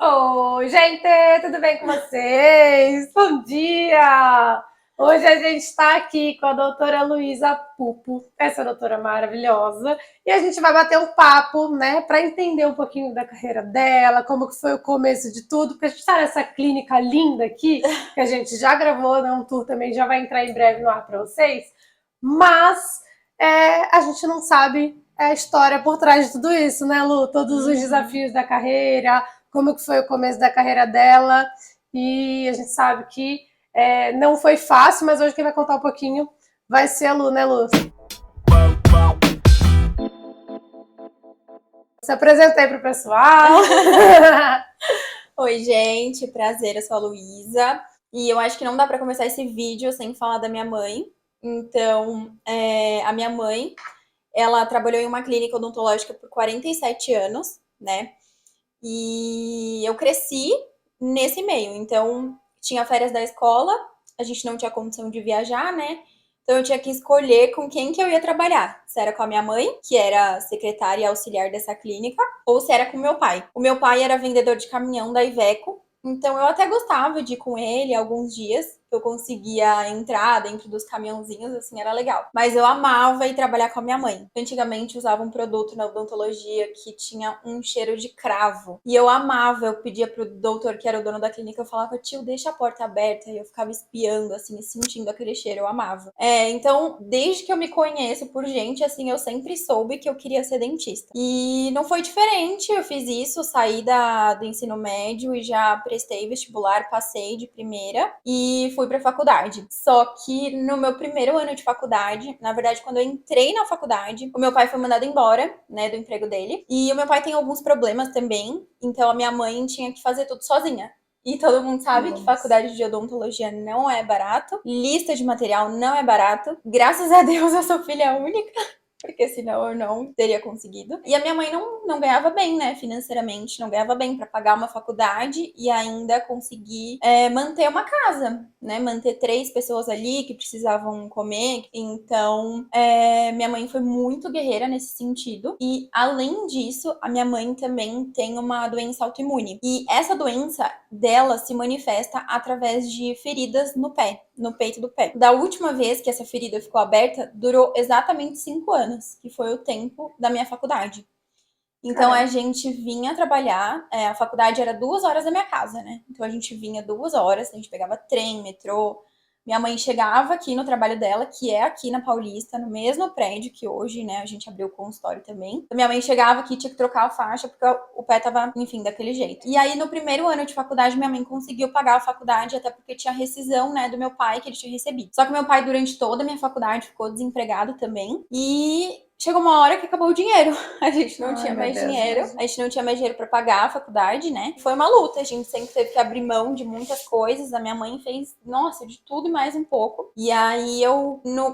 Oi, gente, tudo bem com vocês? Bom dia! Hoje a gente está aqui com a doutora Luísa Pupo, essa doutora maravilhosa, e a gente vai bater um papo, né, para entender um pouquinho da carreira dela, como que foi o começo de tudo, porque a gente está nessa clínica linda aqui, que a gente já gravou, né, um tour também, já vai entrar em breve no ar para vocês, mas a gente não sabe a história por trás de tudo isso, né, Lu? Todos os desafios da carreira, como que foi o começo da carreira dela, e a gente sabe que não foi fácil, mas hoje quem vai contar um pouquinho vai ser a Lu, né, Lu? Se apresenta aí pro pessoal. Oi, gente, prazer, eu sou a Luísa, e eu acho que não dá pra começar esse vídeo sem falar da minha mãe. Então, a minha mãe, ela trabalhou em uma clínica odontológica por 47 anos, né? E eu cresci nesse meio. Então, tinha férias da escola, a gente não tinha condição de viajar, né? Então, eu tinha que escolher com quem que eu ia trabalhar. Se era com a minha mãe, que era secretária e auxiliar dessa clínica, ou se era com o meu pai. O meu pai era vendedor de caminhão da Iveco, então eu até gostava de ir com ele alguns dias. Eu conseguia entrar dentro dos caminhãozinhos, assim, era legal. Mas eu amava ir trabalhar com a minha mãe. Antigamente usava um produto na odontologia que tinha um cheiro de cravo. E eu amava, eu pedia pro doutor, que era o dono da clínica, eu falava, tio, deixa a porta aberta. E eu ficava espiando, assim, sentindo aquele cheiro, eu amava. Então, desde que eu me conheço por gente, assim, eu sempre soube que eu queria ser dentista. E não foi diferente, eu fiz isso, saí do ensino médio e já prestei vestibular, passei de primeira e fui pra faculdade. Só que no meu primeiro ano de faculdade, na verdade, quando eu entrei na faculdade, o meu pai foi mandado embora, né, do emprego dele. E o meu pai tem alguns problemas também, então a minha mãe tinha que fazer tudo sozinha. E todo mundo sabe que faculdade de odontologia não é barato, lista de material não é barato. Graças a Deus eu sou filha única, porque senão eu não teria conseguido. E a minha mãe não ganhava bem, né, financeiramente, não ganhava bem para pagar uma faculdade e ainda conseguir manter uma casa, né, manter 3 pessoas ali que precisavam comer. Então, minha mãe foi muito guerreira nesse sentido. E, além disso, a minha mãe também tem uma doença autoimune. E essa doença dela se manifesta através de feridas no pé, no peito do pé. Da última vez que essa ferida ficou aberta, durou exatamente 5 anos, que foi o tempo da minha faculdade. Então, a gente vinha trabalhar, a faculdade era 2 horas da minha casa, né? Então, a gente vinha 2 horas, a gente pegava trem, metrô. Minha mãe chegava aqui no trabalho dela, que é aqui na Paulista, no mesmo prédio que hoje, né? A gente abriu o consultório também. Então, minha mãe chegava aqui, tinha que trocar a faixa, porque o pé tava, enfim, daquele jeito. E aí, no primeiro ano de faculdade, minha mãe conseguiu pagar a faculdade, até porque tinha rescisão, né, do meu pai, que ele tinha recebido. Só que meu pai, durante toda a minha faculdade, ficou desempregado também. E chegou uma hora que acabou o dinheiro. A gente não tinha mais dinheiro. A gente não tinha mais dinheiro pra pagar a faculdade, né? Foi uma luta. A gente sempre teve que abrir mão de muitas coisas. A minha mãe fez, nossa, de tudo e mais um pouco. E aí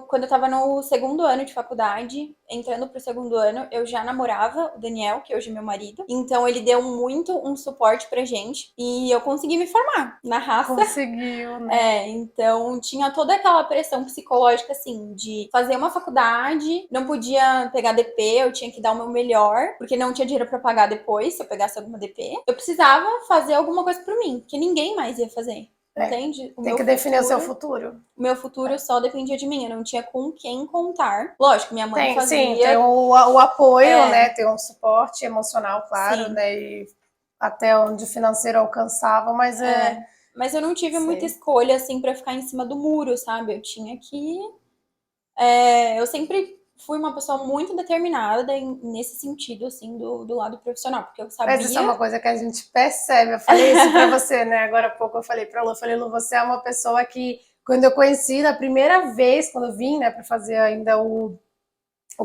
quando eu tava no segundo ano de faculdade, entrando pro segundo ano, eu já namorava o Daniel, que hoje é meu marido. Então ele deu muito um suporte pra gente. E eu consegui me formar na raça. Conseguiu, né? Então tinha toda aquela pressão psicológica, assim, de fazer uma faculdade, não podia pegar DP, eu tinha que dar o meu melhor, porque não tinha dinheiro pra pagar depois, se eu pegasse alguma DP. Eu precisava fazer alguma coisa por mim, que ninguém mais ia fazer. Entende? Tem que definir o seu futuro. O meu futuro só dependia de mim, eu não tinha com quem contar. Lógico, minha mãe fazia... Sim, tem o apoio, né? Tem um suporte emocional, claro, sim, né? E até onde o financeiro alcançava, mas Mas eu não tive muita escolha, assim, pra ficar em cima do muro, sabe? Eu tinha que... eu sempre fui uma pessoa muito determinada nesse sentido, assim, do lado profissional, porque eu sabia... Mas isso é uma coisa que a gente percebe. Eu falei isso pra você, né? Agora há pouco eu falei pra Lu, Lu, você é uma pessoa que, quando eu conheci, na primeira vez, quando eu vim, né, pra fazer ainda o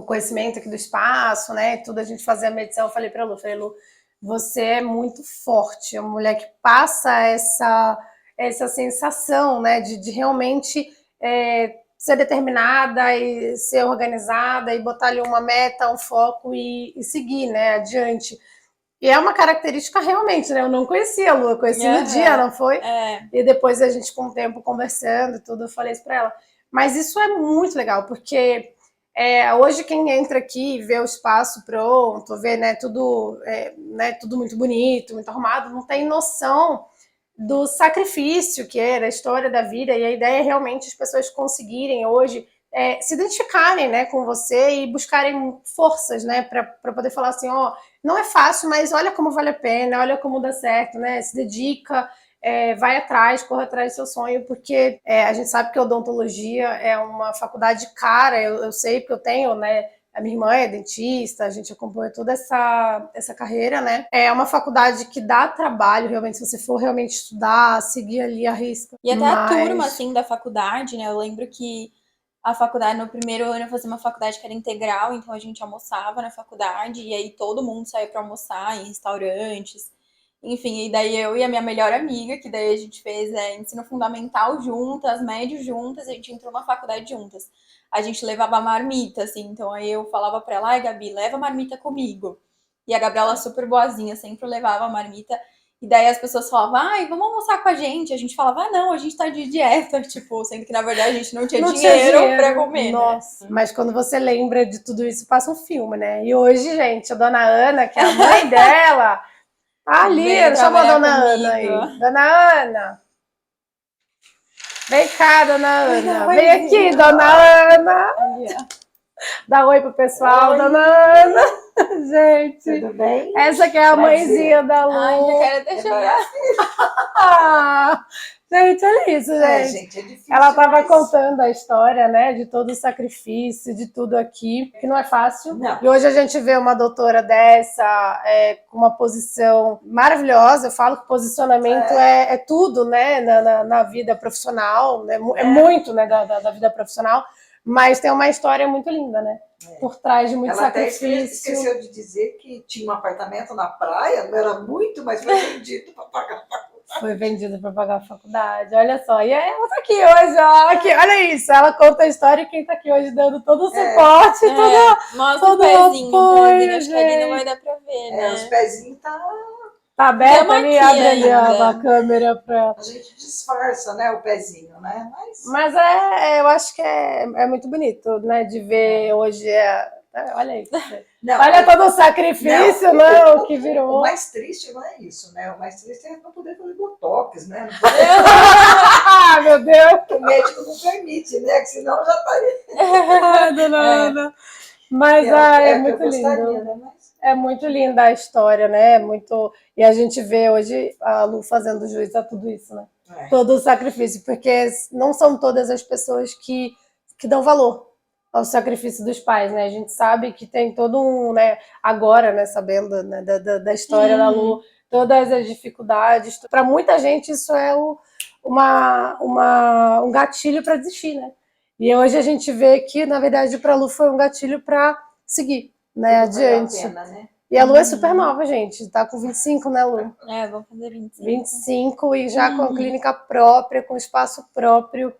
conhecimento aqui do espaço, né, tudo, a gente fazia a medição, eu falei pra Lu, você é muito forte, é uma mulher que passa essa sensação, né, de realmente ser determinada e ser organizada e botar ali uma meta, um foco e seguir, né, adiante. E é uma característica realmente, né? Eu não conhecia a Lu, eu conheci no dia, não foi? E depois a gente, com o tempo, conversando e tudo, eu falei isso pra ela. Mas isso é muito legal, porque Hoje quem entra aqui vê o espaço pronto, vê, né, tudo muito bonito, muito arrumado, não tem noção do sacrifício que é da história da vida, e a ideia é realmente as pessoas conseguirem hoje se identificarem, né, com você e buscarem forças, né, para poder falar assim, ó, não é fácil, mas olha como vale a pena, olha como dá certo, né, se dedica, vai atrás, corra atrás do seu sonho, porque a gente sabe que a odontologia é uma faculdade cara, eu sei porque eu tenho, né, a minha irmã é dentista, a gente acompanha toda essa carreira, né? É uma faculdade que dá trabalho, realmente, se você for realmente estudar, seguir ali a risca. E até a turma, assim, da faculdade, né? Eu lembro que a faculdade, no primeiro ano, eu fazia uma faculdade que era integral, então a gente almoçava na faculdade, e aí todo mundo saía para almoçar em restaurantes. Enfim, e daí eu e a minha melhor amiga, que daí a gente fez ensino fundamental juntas, médio juntas, a gente entrou na faculdade juntas. A gente levava marmita, assim, então aí eu falava pra ela, ai, Gabi, leva a marmita comigo. E a Gabriela, super boazinha, sempre levava a marmita. E daí as pessoas falavam, ai, vamos almoçar com a gente. A gente falava, ah, não, a gente tá de dieta, tipo, sendo que na verdade a gente não tinha dinheiro pra comer, nossa. né? Mas quando você lembra de tudo isso, passa um filme, né? E hoje, gente, a dona Ana, que é a mãe dela, ali, chama a dona Ana aí. Dona Ana. Vem cá, dona Ana. Vem aqui, dona Ana. Dá oi pro pessoal, dona Ana. Gente. Tudo bem? Essa aqui é a mãezinha da Lu. Ai, já quero até chorar. Gente, olha isso, gente. Gente, é difícil. Ela estava contando a história, né, de todo o sacrifício, de tudo aqui, que não é fácil. Não. E hoje a gente vê uma doutora dessa, com uma posição maravilhosa. Eu falo que posicionamento é tudo, né, na vida profissional, né? É muito, né, da vida profissional. Mas tem uma história muito linda, né? Por trás de muito sacrifício. Ela até esqueceu de dizer que tinha um apartamento na praia, não era muito, mas foi vendido para pagar a faculdade. Foi vendido para pagar a faculdade, olha só. E ela tá aqui hoje, ó. Aqui, olha isso. Ela conta a história e quem tá aqui hoje dando todo o suporte, mostra todo o pezinho, apoio, acho que ali não vai dar pra ver, né? Os pezinhos tá aberto ali, abre ali a câmera pra... A gente disfarça, né, o pezinho, né? Mas eu acho que é muito bonito, né, de ver hoje. Olha isso. Não, olha todo o sacrifício, o que virou. O mais triste não é isso, né? O mais triste é não poder fazer botox, né? Ah, meu Deus! O médico não permite, né? Que senão já estaria. Dona Ana. Mas é muito lindo. Né? É muito linda a história, né? E a gente vê hoje a Lu fazendo juiz a tudo isso, né? Todo o sacrifício, porque não são todas as pessoas que dão valor ao sacrifício dos pais, né? A gente sabe que tem todo né? Agora, né? Sabendo, né? Da história da Lu, todas as dificuldades. Para muita gente isso é um gatilho para desistir, né? E hoje a gente vê que, na verdade, para a Lu foi um gatilho para seguir, né? Adiante. Pena, né? E a Lu é super nova, gente. Tá com 25, né, Lu? Vou fazer 25. 25 e já com a clínica própria, com espaço próprio.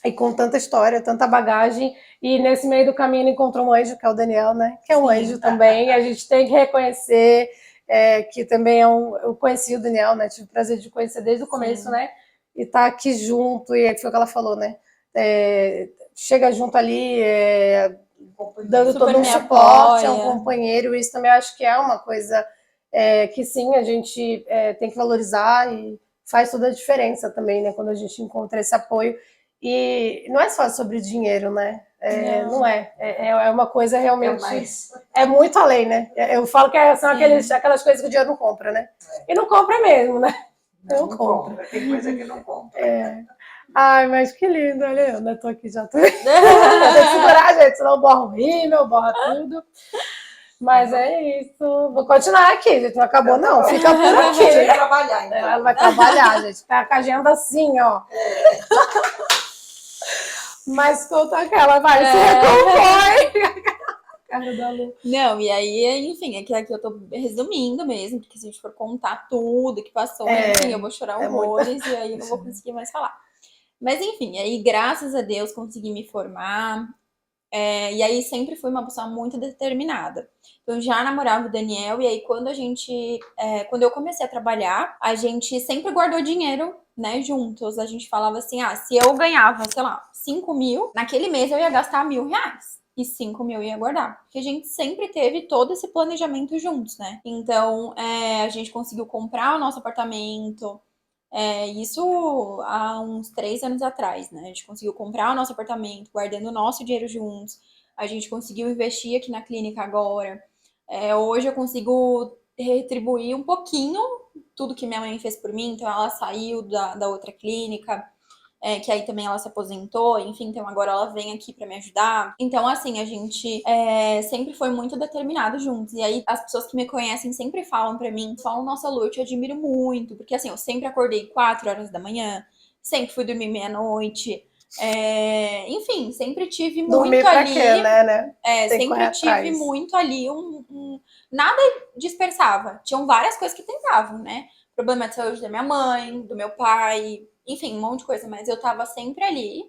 E com tanta história, tanta bagagem. E nesse meio do caminho ele encontrou um anjo, que é o Daniel, né? Que é um anjo também. E a gente tem que reconhecer que também eu conheci o Daniel, né? Tive o prazer de conhecer desde o começo, né? E tá aqui junto. E foi o que ela falou, né? Chega junto ali, dando super todo um suporte, é um companheiro. Isso também acho que é uma coisa que sim, a gente tem que valorizar e faz toda a diferença também, né? Quando a gente encontra esse apoio. E não é só sobre dinheiro, né? Não é. É uma coisa realmente... É muito além, né? Eu falo que são aquelas coisas que o dinheiro não compra, né? E não compra mesmo, né? Não compra. Tem coisa que não compra. Ai, mas que lindo. Olha, eu ainda tô aqui já. Tem que segurar, gente, senão borra o rímel, borra tudo. Mas é isso. Vou continuar aqui, gente. Não acabou, não. Fica por aqui. Vai trabalhar, então. Ela vai trabalhar, gente. Tá com a agenda assim, ó. Mas conta aquela, vai, se recompõe. Cara da Lu. Não, e aí, enfim, aqui eu tô resumindo mesmo, porque se a gente for contar tudo que passou, enfim, eu vou chorar horrores e aí eu não vou conseguir mais falar. Mas enfim, aí graças a Deus consegui me formar. E aí sempre fui uma pessoa muito determinada. Então já namorava o Daniel, e aí quando eu comecei a trabalhar, a gente sempre guardou dinheiro, né, juntos. A gente falava assim, se eu ganhava, sei lá, 5 mil, naquele mês eu ia gastar R$1.000. e 5 mil ia guardar. Porque a gente sempre teve todo esse planejamento juntos, né? Então, a gente conseguiu comprar o nosso apartamento. Isso há uns 3 anos atrás, né? A gente conseguiu comprar o nosso apartamento, guardando o nosso dinheiro juntos. A gente conseguiu investir aqui na clínica agora. Hoje eu consigo retribuir um pouquinho tudo que minha mãe fez por mim. Então, ela saiu da outra clínica, que aí também ela se aposentou, enfim, então agora ela vem aqui pra me ajudar. Então, assim, a gente sempre foi muito determinado juntos. E aí, as pessoas que me conhecem sempre falam pra mim, falam, nossa, Lu, eu te admiro muito, porque assim, eu sempre acordei 4 horas da manhã, sempre fui dormir meia-noite. Enfim, sempre tive Dormir muito pra ali. quê, né? Tem que correr Sempre tive atrás. muito ali nada dispersava. Tinham várias coisas que tentavam, né? Problema de saúde da minha mãe, do meu pai, enfim, um monte de coisa, mas eu tava sempre ali.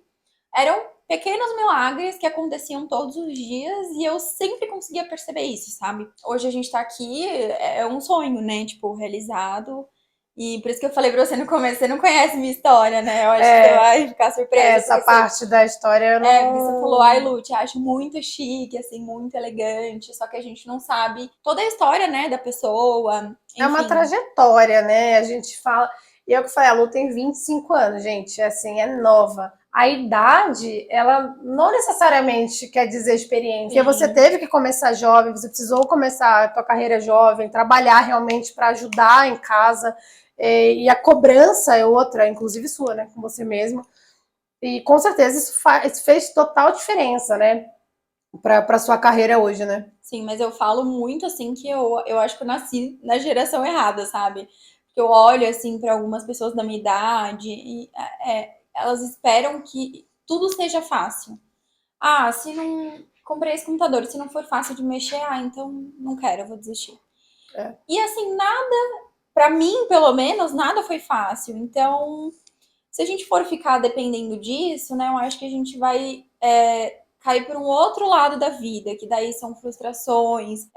Eram pequenos milagres que aconteciam todos os dias e eu sempre conseguia perceber isso, sabe? Hoje a gente tá aqui, é um sonho, né? Tipo, realizado. E por isso que eu falei pra você no começo, você não conhece minha história, né? Eu acho que você vai ficar surpresa. Essa parte da história eu não... Porque você falou, ai, Lu, te acho muito chique, assim, muito elegante, só que a gente não sabe toda a história, né, da pessoa. Enfim. É uma trajetória, né? A gente fala... E eu que falei, a Lu tem 25 anos, gente, assim, é nova. A idade, ela não necessariamente quer dizer experiência. Sim. Você teve que começar jovem, você precisou começar a tua carreira jovem, trabalhar realmente para ajudar em casa. E a cobrança é outra, inclusive sua, né? Com você mesmo. E com certeza isso fez total diferença, né? Para sua carreira hoje, né? Sim, mas eu falo muito assim que eu acho que eu nasci na geração errada, sabe? Porque eu olho assim para algumas pessoas da minha idade e elas esperam que tudo seja fácil. Ah, se não comprei esse computador, se não for fácil de mexer, então não quero, eu vou desistir. E assim, nada, para mim, pelo menos, nada foi fácil. Então, se a gente for ficar dependendo disso, né, eu acho que a gente vai cair por um outro lado da vida, que daí são frustrações,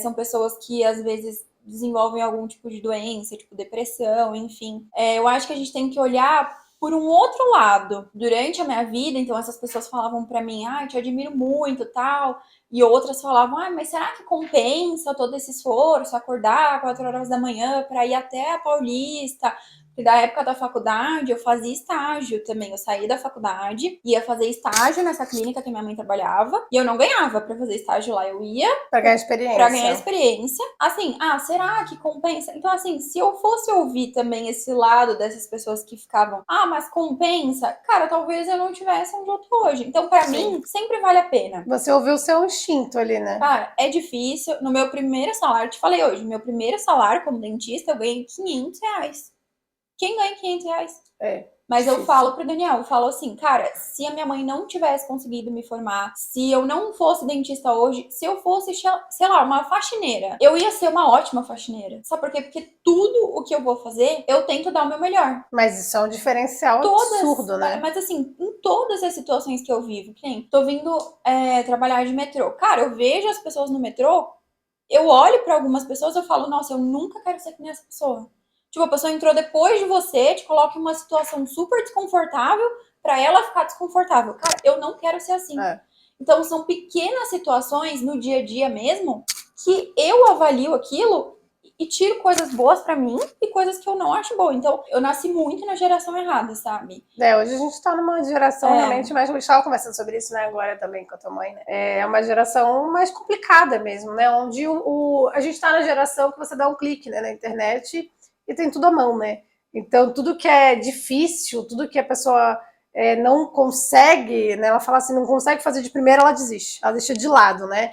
são pessoas que às vezes desenvolvem algum tipo de doença, tipo depressão, enfim. Eu acho que a gente tem que olhar por um outro lado. Durante a minha vida, então essas pessoas falavam pra mim, te admiro muito, tal, e outras falavam, mas será que compensa todo esse esforço, acordar 4 horas da manhã para ir até a Paulista? E da época da faculdade, eu fazia estágio também. Eu saí da faculdade, ia fazer estágio nessa clínica que minha mãe trabalhava, e eu não ganhava pra fazer estágio lá. Eu ia Pra ganhar experiência. Pra ganhar experiência. Assim, será que compensa? Então, assim, se eu fosse ouvir também esse lado dessas pessoas que ficavam, mas compensa? Cara, talvez eu não tivesse onde eu tô hoje. Então, pra mim, sempre vale a pena. Você ouviu o seu instinto ali, né? Cara, é difícil. No meu primeiro salário, te falei hoje, meu primeiro salário como dentista, eu ganhei R$500. Quem ganha R$500? Mas difícil. Eu falo pro Daniel, eu falo assim, cara, se a minha mãe não tivesse conseguido me formar, se eu não fosse dentista hoje, se eu fosse, sei lá, uma faxineira, eu ia ser uma ótima faxineira. Sabe por quê? Porque tudo o que eu vou fazer, eu tento dar o meu melhor. Mas isso é um diferencial absurdo, né? Mas assim, em todas as situações que eu vivo, tô vindo trabalhar de metrô. Cara, eu vejo as pessoas no metrô, eu olho pra algumas pessoas e eu falo, nossa, eu nunca quero ser que nem essa pessoa. Tipo, a pessoa entrou depois de você, te coloca em uma situação super desconfortável pra ela ficar desconfortável. Cara, eu não quero ser assim. Então, são pequenas situações no dia a dia mesmo que eu avalio aquilo e tiro coisas boas pra mim e coisas que eu não acho boa. Então, eu nasci muito na geração errada, sabe? Hoje a gente tá numa geração realmente mais... Eu estava conversando sobre isso, né, agora também com a tua mãe, né? É uma geração mais complicada mesmo, né? Onde a gente tá na geração que você dá um clique, né, na internet e tem tudo à mão, né? Então, tudo que é difícil, tudo que a pessoa não consegue, né? Ela fala assim, não consegue fazer de primeira, ela desiste. Ela deixa de lado, né?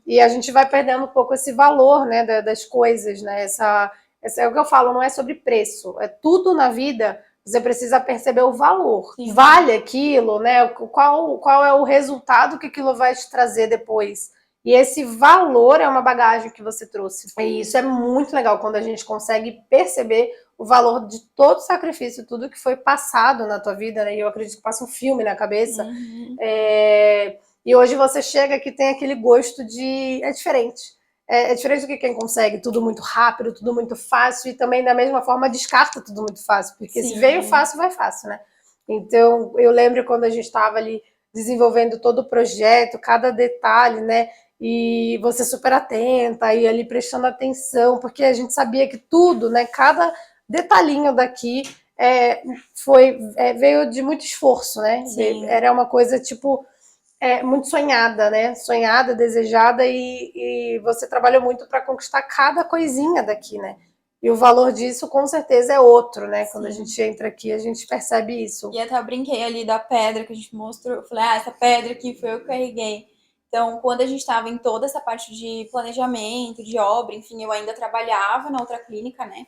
E a gente vai perdendo um pouco esse valor, né, das coisas, né? Essa é o que eu falo, não é sobre preço. É tudo na vida, você precisa perceber o valor. Sim. Vale aquilo, né? Qual é o resultado que aquilo vai te trazer depois? E esse valor é uma bagagem que você trouxe. E isso é muito legal quando a gente consegue perceber o valor de todo o sacrifício, tudo que foi passado na tua vida, né? E eu acredito que passa um filme na cabeça. E hoje você chega que tem aquele gosto de... É diferente. É diferente do que quem consegue tudo muito rápido, tudo muito fácil, e também da mesma forma descarta tudo muito fácil, porque se veio fácil, vai fácil, né? Então, eu lembro quando a gente estava ali desenvolvendo todo o projeto, cada detalhe, né? E você super atenta e ali prestando atenção, porque a gente sabia que tudo, né? Cada detalhinho daqui veio de muito esforço, né? Sim. Era uma coisa tipo muito sonhada, né? Sonhada, desejada e você trabalhou muito para conquistar cada coisinha daqui, né? E o valor disso com certeza é outro, né? Quando a Sim. gente entra aqui, a gente percebe isso. E até eu brinquei ali da pedra que a gente mostrou. Eu falei, essa pedra aqui foi eu que carreguei. Então, quando a gente estava em toda essa parte de planejamento, de obra, enfim, eu ainda trabalhava na outra clínica, né?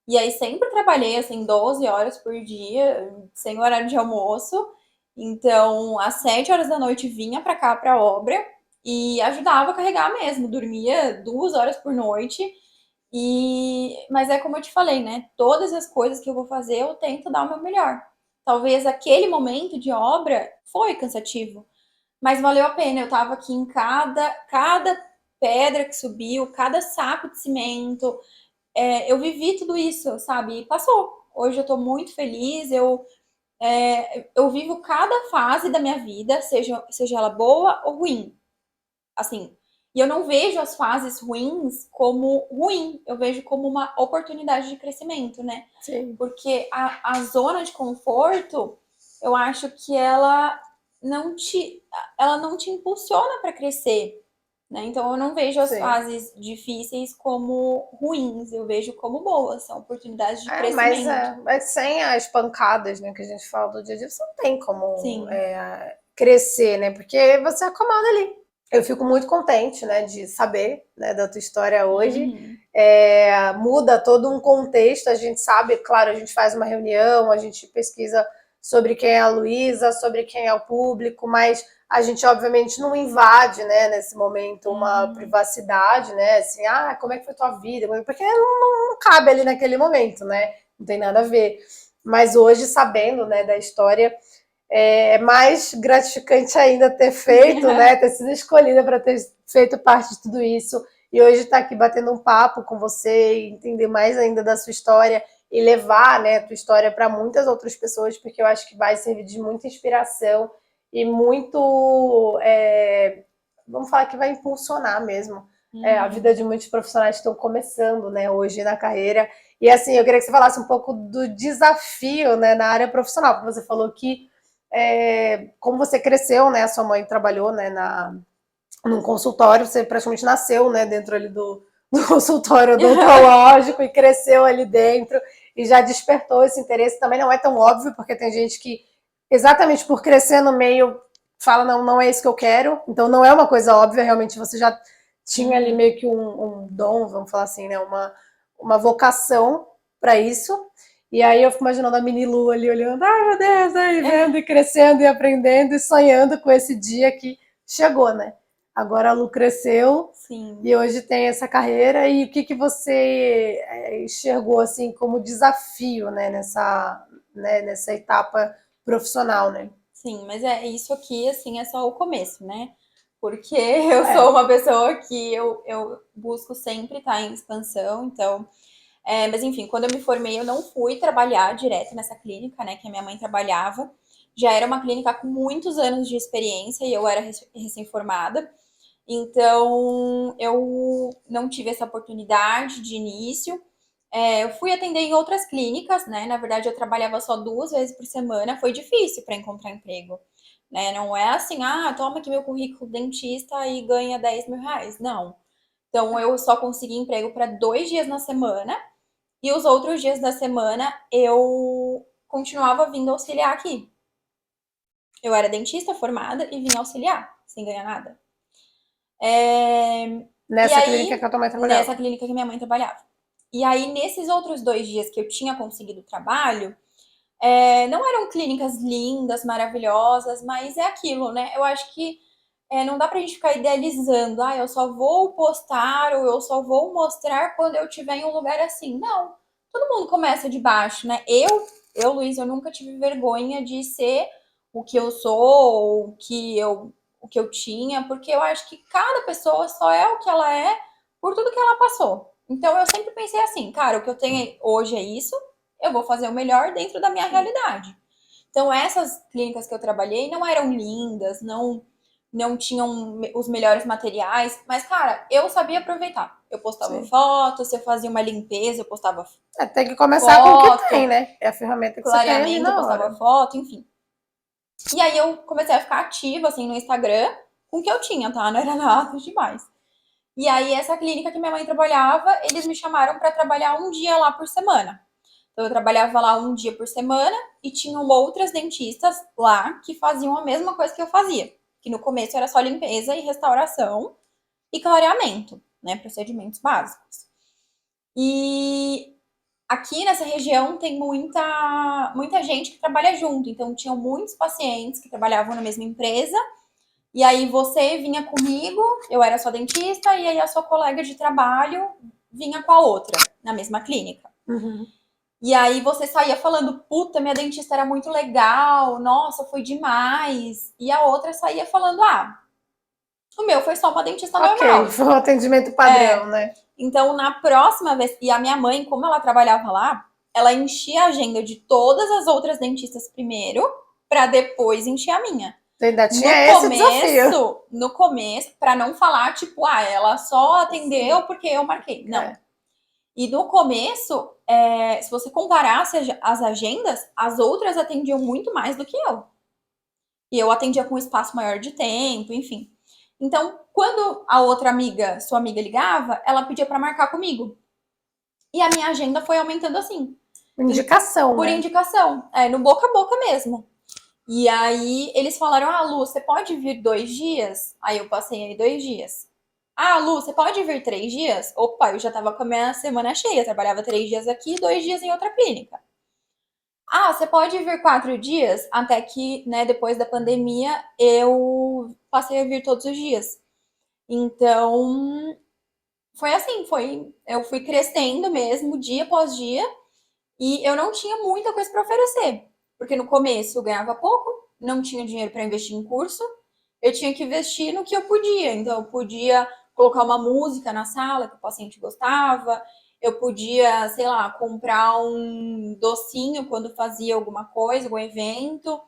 E aí sempre trabalhei, assim, 12 horas por dia, sem horário de almoço. Então, às 7 horas da noite vinha pra cá pra obra e ajudava a carregar mesmo. Dormia 2 horas por noite. Mas é como eu te falei, né? Todas as coisas que eu vou fazer, eu tento dar o meu melhor. Talvez aquele momento de obra foi cansativo, mas valeu a pena. Eu tava aqui em cada pedra que subiu, cada saco de cimento. Eu vivi tudo isso, sabe? E passou. Hoje eu tô muito feliz. Eu vivo cada fase da minha vida, seja ela boa ou ruim. Assim, e eu não vejo as fases ruins como ruim, eu vejo como uma oportunidade de crescimento, né? Sim. Porque a zona de conforto, eu acho que ela não te impulsiona para crescer, né? Então eu não vejo as Sim. fases difíceis como ruins, eu vejo como boas, são oportunidades de Mas, crescimento. mas sem as pancadas, né, que a gente fala do dia a dia, você não tem como Sim. crescer, né? Porque você acomoda ali. Eu fico muito contente, né, de saber, né, da tua história hoje. Uhum. Muda todo um contexto, a gente sabe, claro, a gente faz uma reunião, a gente pesquisa sobre quem é a Luísa, sobre quem é o público, mas a gente obviamente não invade, né, nesse momento uma privacidade, né, assim, como é que foi tua vida? Porque não cabe ali naquele momento, né, não tem nada a ver. Mas hoje, sabendo, né, da história, é mais gratificante ainda ter feito, né, ter sido escolhida para ter feito parte de tudo isso e hoje estar aqui batendo um papo com você e entender mais ainda da sua história e levar, né, a tua história para muitas outras pessoas, porque eu acho que vai servir de muita inspiração e muito, vamos falar que vai impulsionar mesmo a vida de muitos profissionais que estão começando, né, hoje na carreira. E assim, eu queria que você falasse um pouco do desafio, né, na área profissional, porque você falou que como você cresceu, né, a sua mãe trabalhou, né, num consultório, você praticamente nasceu, né, dentro ali do consultório odontológico e cresceu ali dentro e já despertou esse interesse. Também não é tão óbvio, porque tem gente que, exatamente por crescer no meio, fala, não, não é isso que eu quero. Então não é uma coisa óbvia, realmente você já tinha ali meio que um dom, vamos falar assim, né, uma vocação para isso. E aí eu fico imaginando a mini Lu ali olhando, ai meu Deus, aí vendo e crescendo e aprendendo e sonhando com esse dia que chegou, né? Agora a Lu cresceu. Sim. E hoje tem essa carreira. E o que você enxergou assim como desafio, né, nessa etapa profissional, né? Sim, mas isso aqui, assim, é só o começo, né? Porque eu sou uma pessoa que eu busco sempre estar em expansão, então... mas, enfim, quando eu me formei, eu não fui trabalhar direto nessa clínica, né, que a minha mãe trabalhava. Já era uma clínica com muitos anos de experiência e eu era recém-formada. Então, eu não tive essa oportunidade de início. Eu fui atender em outras clínicas, né? Na verdade, eu trabalhava só 2 vezes por semana. Foi difícil para encontrar emprego, né? Não é assim, toma aqui meu currículo dentista e ganha 10 mil reais. Não. Então, eu só consegui emprego para 2 dias na semana e os outros dias da semana eu continuava vindo auxiliar aqui. Eu era dentista formada e vinha auxiliar, sem ganhar nada. E Nessa clínica aí, que a tua mãe nessa trabalhava. clínica que minha mãe trabalhava. E aí, nesses outros 2 dias que eu tinha conseguido trabalho, não eram clínicas lindas, maravilhosas, mas é aquilo, né? Eu acho que não dá pra gente ficar idealizando, eu só vou postar ou eu só vou mostrar quando eu estiver em um lugar assim. Não. Todo mundo começa de baixo, né? Luiz, eu nunca tive vergonha de ser o que eu sou, o que eu tinha, porque eu acho que cada pessoa só é o que ela é por tudo que ela passou. Então eu sempre pensei assim, cara, o que eu tenho hoje é isso, eu vou fazer o melhor dentro da minha realidade. Então, essas clínicas que eu trabalhei não eram lindas, não tinham os melhores materiais, mas, cara, eu sabia aproveitar. Eu postava Sim. fotos, se eu fazia uma limpeza, eu postava Tem que começar com o que foto, tem, né? É a ferramenta que você tem ali clareamento, eu na postava hora. foto, enfim. E aí eu comecei a ficar ativa, assim, no Instagram, com o que eu tinha, tá? Não era nada demais. E aí, essa clínica que minha mãe trabalhava, eles me chamaram para trabalhar um dia lá por semana. Então, eu trabalhava lá um dia por semana e tinham outras dentistas lá que faziam a mesma coisa que eu fazia. Que no começo era só limpeza e restauração e clareamento, né? Procedimentos básicos. E aqui nessa região tem muita gente que trabalha junto. Então, tinham muitos pacientes que trabalhavam na mesma empresa. E aí você vinha comigo, eu era sua dentista, e aí a sua colega de trabalho vinha com a outra, na mesma clínica. Uhum. E aí você saía falando, puta, minha dentista era muito legal, nossa, foi demais. E a outra saía falando, o meu foi só uma dentista Ok, normal. foi um atendimento padrão, né? Então, na próxima vez, e a minha mãe, como ela trabalhava lá, ela enchia a agenda de todas as outras dentistas primeiro, para depois encher a minha. Ainda tinha esse desafio. No começo, para não falar, tipo, ela só atendeu porque eu marquei. Não. É. E no começo, se você comparasse as agendas, as outras atendiam muito mais do que eu. E eu atendia com um espaço maior de tempo, enfim. Então, quando a outra amiga, sua amiga, ligava, ela pedia para marcar comigo. E a minha agenda foi aumentando assim. Indicação, Por né? indicação. No boca a boca mesmo. E aí eles falaram, Lu, você pode vir 2 dias? Aí eu passei aí 2 dias. Lu, você pode vir 3 dias? Opa, eu já tava com a minha semana cheia, trabalhava 3 dias aqui, 2 dias em outra clínica. Você pode vir 4 dias? Até que, né, depois da pandemia, eu passei a vir todos os dias. Então, foi assim, eu fui crescendo mesmo, dia após dia, e eu não tinha muita coisa para oferecer, porque no começo eu ganhava pouco, não tinha dinheiro para investir em curso, eu tinha que investir no que eu podia. Então, eu podia colocar uma música na sala que o paciente gostava, eu podia, sei lá, comprar um docinho quando fazia alguma coisa, algum evento.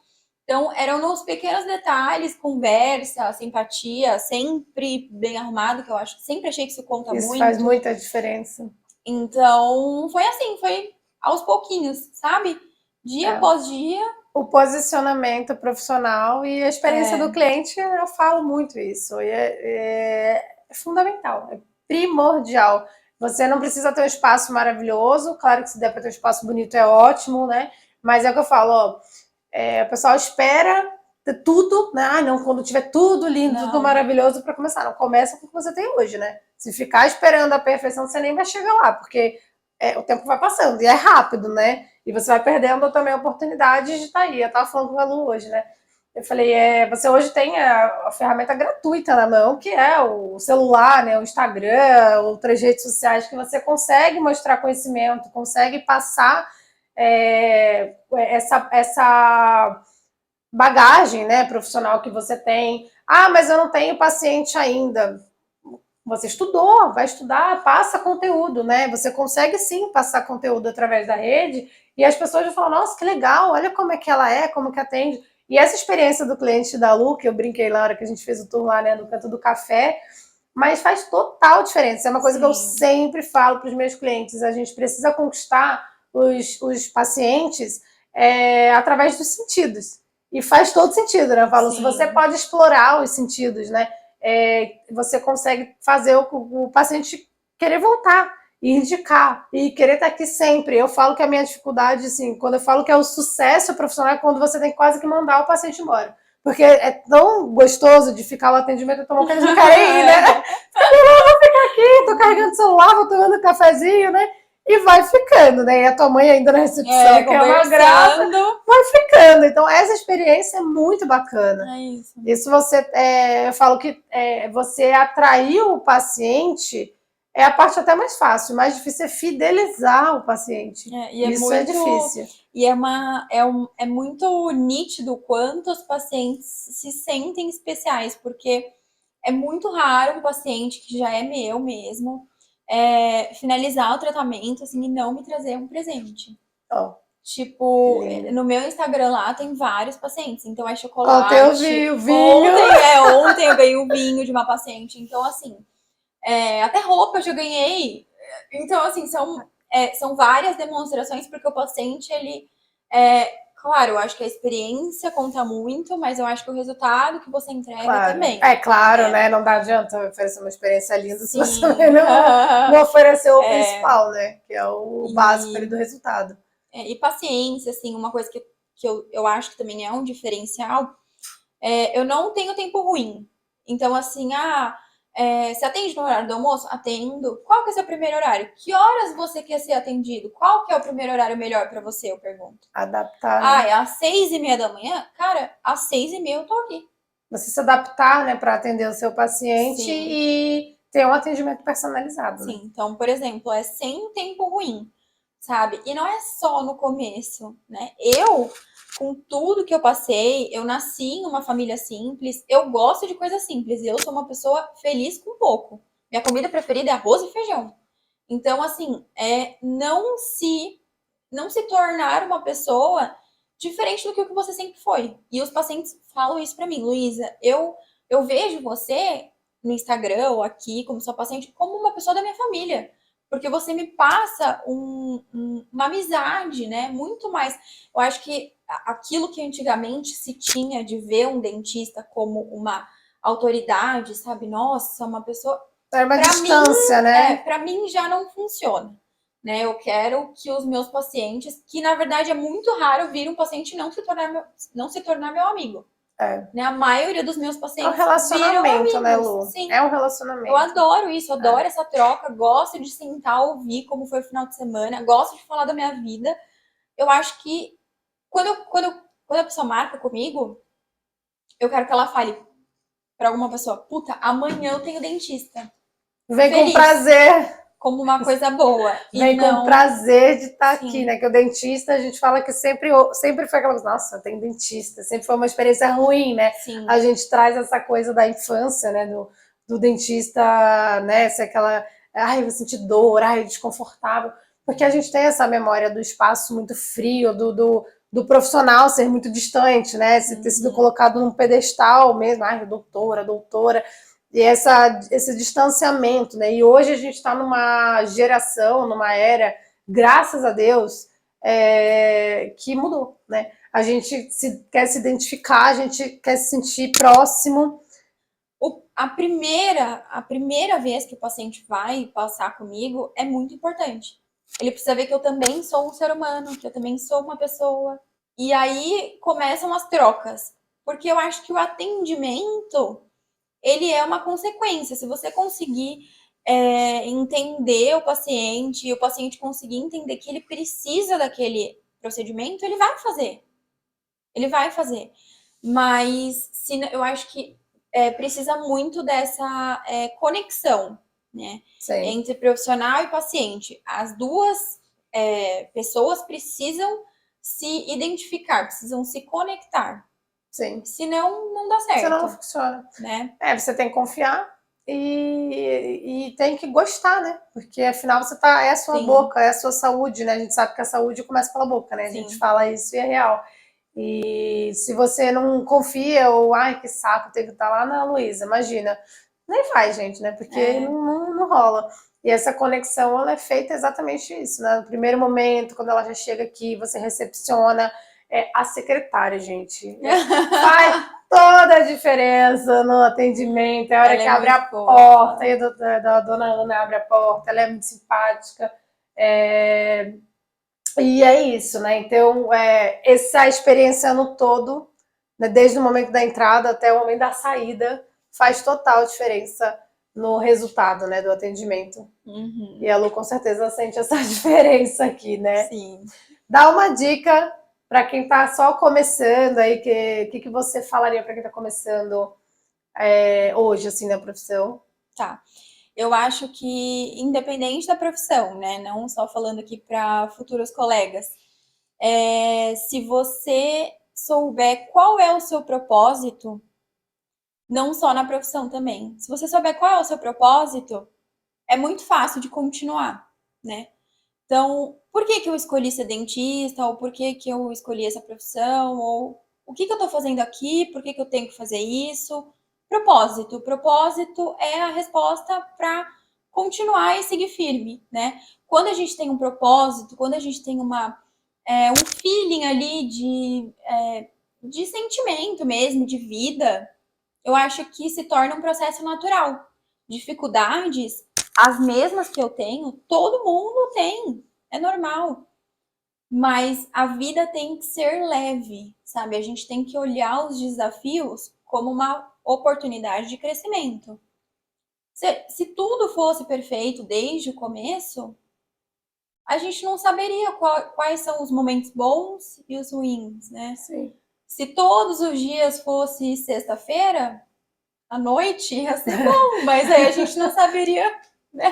Então, eram nos pequenos detalhes, conversa, simpatia, sempre bem arrumado, que eu acho, sempre achei que isso conta Isso faz muito. muita diferença. Então, foi assim, foi aos pouquinos, sabe? Dia após dia. O posicionamento profissional e a experiência do cliente, eu falo muito isso. E é fundamental, é primordial. Você não precisa ter um espaço maravilhoso, claro que se der para ter um espaço bonito é ótimo, né? Mas é o que eu falo, o pessoal espera ter tudo, né? Não, quando tiver tudo lindo, Não. tudo maravilhoso para começar. Não, começa com o que você tem hoje, né? Se ficar esperando a perfeição, você nem vai chegar lá, porque o tempo vai passando e é rápido, né? E você vai perdendo também a oportunidade de estar aí. Eu estava falando com a Lu hoje, né? Eu falei, você hoje tem a ferramenta gratuita na mão, que é o celular, né? O Instagram, outras redes sociais, que você consegue mostrar conhecimento, consegue passar essa bagagem, né, profissional que você tem. Mas eu não tenho paciente ainda. Você estudou, vai estudar, passa conteúdo, né? Você consegue sim passar conteúdo através da rede e as pessoas vão falar, nossa, que legal, olha como é que ela é, como que atende. E essa experiência do cliente da Lu, que eu brinquei lá na hora que a gente fez o tour lá, né, no Canto do Café, mas faz total diferença. É uma coisa que eu sempre falo para os meus clientes, a gente precisa conquistar os pacientes através dos sentidos. E faz todo sentido, né? Eu falo, se você pode explorar os sentidos, né? Você consegue fazer o paciente querer voltar e indicar e querer estar aqui sempre. Eu falo que a minha dificuldade, assim, quando eu falo que é o sucesso profissional, é quando você tem quase que mandar o paciente embora. Porque é tão gostoso de ficar no atendimento e tomar que eles não querem ir, né? Eu vou ficar aqui, tô carregando o celular, vou tomando um cafezinho, né? E vai ficando, né? E a tua mãe ainda na recepção, que é uma graça, vai ficando. Então, essa experiência é muito bacana. É isso. Isso eu falo que você atrair o paciente é a parte até mais fácil, mais difícil é fidelizar o paciente. Isso é difícil. E é muito nítido quanto os pacientes se sentem especiais, porque é muito raro um paciente que já é meu mesmo finalizar o tratamento assim, e não me trazer um presente. Tipo, Que lindo. no meu Instagram lá tem vários pacientes. Então é chocolate. Ontem eu vi o vinho. Ontem eu ganhei um vinho de uma paciente. Então, assim, até roupa eu já ganhei. Então, assim, são várias demonstrações, porque o paciente, ele. Claro, eu acho que a experiência conta muito, mas eu acho que o resultado que você entrega Claro. também. É claro, É. né? Não dá adianta oferecer uma experiência linda se você Sim. também não ofereceu o principal, né? Que é o básico ali do resultado. E paciência, assim, uma coisa que eu acho que também é um diferencial, eu não tenho tempo ruim. Então, assim, você atende no horário do almoço? Atendo. Qual que é o seu primeiro horário? Que horas você quer ser atendido? Qual que é o primeiro horário melhor pra você? Eu pergunto. Adaptar, né? É às 6:30 da manhã? Cara, às 6:30 eu tô aqui. Você se adaptar, né, para atender o seu paciente Sim, e ter um atendimento personalizado, né? sim. Então, por exemplo, é sem tempo ruim, sabe? E não é só no começo, né? Com tudo que eu passei, eu nasci em uma família simples, eu gosto de coisas simples, eu sou uma pessoa feliz com pouco. Minha comida preferida é arroz e feijão. Então, assim, não se tornar uma pessoa diferente do que você sempre foi. E os pacientes falam isso pra mim, Luísa, eu vejo você no Instagram ou aqui como sua paciente como uma pessoa da minha família. Porque você me passa uma amizade, né? Muito mais. Eu acho que aquilo que antigamente se tinha de ver um dentista como uma autoridade, sabe? Nossa, uma pessoa. É uma Para mim, distância, né? para mim já não funciona. Né? Eu quero que os meus pacientes, que na verdade é muito raro vir um paciente não se tornar meu amigo. É. Né? A maioria dos meus É um pacientes viram relacionamento, né, amigos. Lu? Sim. É um Eu relacionamento. adoro isso, adoro essa troca, gosto de sentar, ouvir como foi o final de semana, gosto de falar da minha vida. Eu acho que quando a pessoa marca comigo, eu quero que ela fale para alguma pessoa: puta, amanhã eu tenho dentista. Vem com Feliz. prazer. Como uma coisa boa. E Vem com não. prazer de estar Sim. aqui, né? Que o dentista, a gente fala que sempre foi aquela coisa, nossa, tem dentista. Sempre foi uma experiência ruim, né? Sim. A gente traz essa coisa da infância, né? Do dentista, né? Se aquela, ai, eu senti dor, ai, desconfortável. Porque a gente tem essa memória do espaço muito frio, do profissional ser muito distante, né? Se ter sido colocado num pedestal mesmo, ai, doutora, doutora. E esse distanciamento, né? E hoje a gente está numa geração, numa era, graças a Deus, que mudou, né? A gente quer se identificar, a gente quer se sentir próximo. A primeira vez que o paciente vai passar comigo é muito importante. Ele precisa ver que eu também sou um ser humano, que eu também sou uma pessoa. E aí começam as trocas. Porque eu acho que o atendimento, ele é uma consequência. Se você conseguir entender o paciente e o paciente conseguir entender que ele precisa daquele procedimento, ele vai fazer. Ele vai fazer. Mas eu acho que precisa muito dessa conexão, né? Sim. Entre profissional e paciente. As duas pessoas precisam se identificar, precisam se conectar. Sim. Senão, não dá certo. Senão não funciona. Né? Você tem que confiar e tem que gostar, né? Porque afinal é a sua Sim. boca, é a sua saúde, né? A gente sabe que a saúde começa pela boca, né? A Sim. gente fala isso e é real. E se você não confia, ou ai, que saco, tem que estar lá na Luísa, imagina. Nem vai, gente, né? Porque não rola. E essa conexão, ela é feita exatamente isso, né? No primeiro momento, quando ela já chega aqui, você recepciona. A secretária, gente. Faz toda a diferença no atendimento. É a hora Ela que é abre a muito boa. porta, e a dona Ana abre a porta, ela é muito simpática. E é isso, né? Então, essa experiência no todo, né, desde o momento da entrada até o momento da saída, faz total diferença no resultado, né, do atendimento. Uhum. E a Lu com certeza sente essa diferença aqui, né? Sim. Dá uma dica para quem está só começando aí, que você falaria para quem está começando hoje, assim, na profissão? Tá. Eu acho que, independente da profissão, né? Não só falando aqui para futuros colegas, se você souber qual é o seu propósito, não só na profissão também. Se você souber qual é o seu propósito, é muito fácil de continuar, né? Então, por que que eu escolhi ser dentista? Ou por que que eu escolhi essa profissão? Ou o que que eu tô fazendo aqui? Por que que eu tenho que fazer isso? Propósito. Propósito é a resposta para continuar e seguir firme, né? Quando a gente tem um propósito, quando a gente tem um feeling ali de sentimento mesmo, de vida, eu acho que se torna um processo natural. Dificuldades, as mesmas que eu tenho, todo mundo tem, é normal. Mas a vida tem que ser leve, sabe? A gente tem que olhar os desafios como uma oportunidade de crescimento. Se tudo fosse perfeito desde o começo, a gente não saberia quais são os momentos bons e os ruins, né? Sim. Se todos os dias fosse sexta-feira, à noite ia ser bom, mas aí a gente não saberia.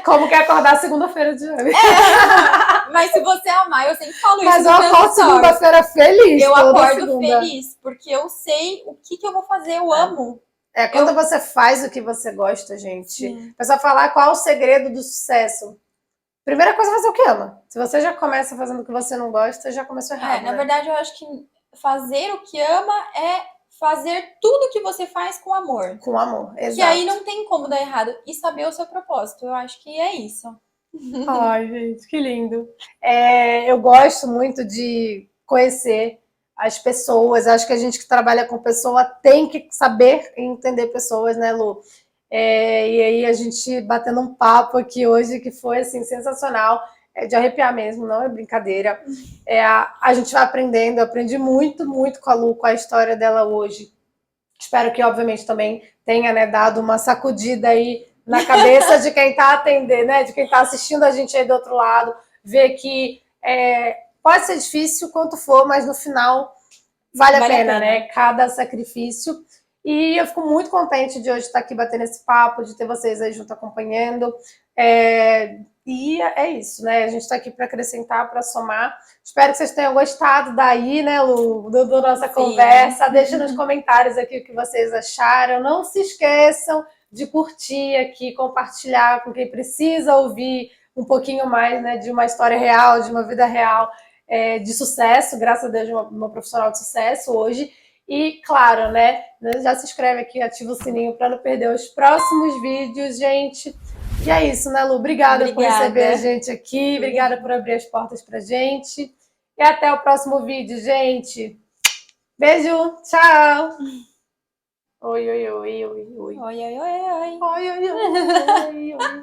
Como que é acordar segunda-feira de ano? Mas se você amar, eu sempre falo isso. Mas eu acordo segunda-feira feliz. Eu toda acordo segunda. feliz, porque eu sei o que eu vou fazer, eu amo. Quando você faz o que você gosta, gente. Sim. O pessoal falar qual é o segredo do sucesso. Primeira coisa é fazer o que ama. Se você já começa fazendo o que você não gosta, já começou errado. Na verdade, eu acho que fazer o que ama é fazer tudo que você faz com amor. Com amor, exato. Que aí não tem como dar errado. E saber o seu propósito. Eu acho que é isso. Ai, gente, que lindo. Eu gosto muito de conhecer as pessoas. Acho que a gente que trabalha com pessoa tem que saber entender pessoas, né, Lu? E aí a gente batendo um papo aqui hoje que foi assim sensacional, de arrepiar mesmo, não é brincadeira. A gente vai aprendendo, eu aprendi muito, muito com a Lu, com a história dela hoje. Espero que, obviamente, também tenha, né, dado uma sacudida aí na cabeça de quem está atendendo, né, de quem está assistindo a gente aí do outro lado, ver que pode ser difícil quanto for, mas no final vale a pena, né? Cada sacrifício. E eu fico muito contente de hoje estar aqui batendo esse papo, de ter vocês aí junto acompanhando. E é isso, né? A gente está aqui para acrescentar, para somar. Espero que vocês tenham gostado daí, né, Lu, da nossa conversa. Deixa nos comentários aqui o que vocês acharam. Não se esqueçam de curtir aqui, compartilhar com quem precisa ouvir um pouquinho mais, né, de uma história real, de uma vida real, de sucesso, graças a Deus, uma profissional de sucesso hoje. E, claro, né, já se inscreve aqui, ativa o sininho para não perder os próximos vídeos, gente. E é isso, né, Lu? Obrigada por receber a gente aqui. Obrigada por abrir as portas pra gente. E até o próximo vídeo, gente. Beijo. Tchau. Oi, oi, oi, oi, oi. Oi, oi, oi, oi. Oi, oi, oi, oi, oi.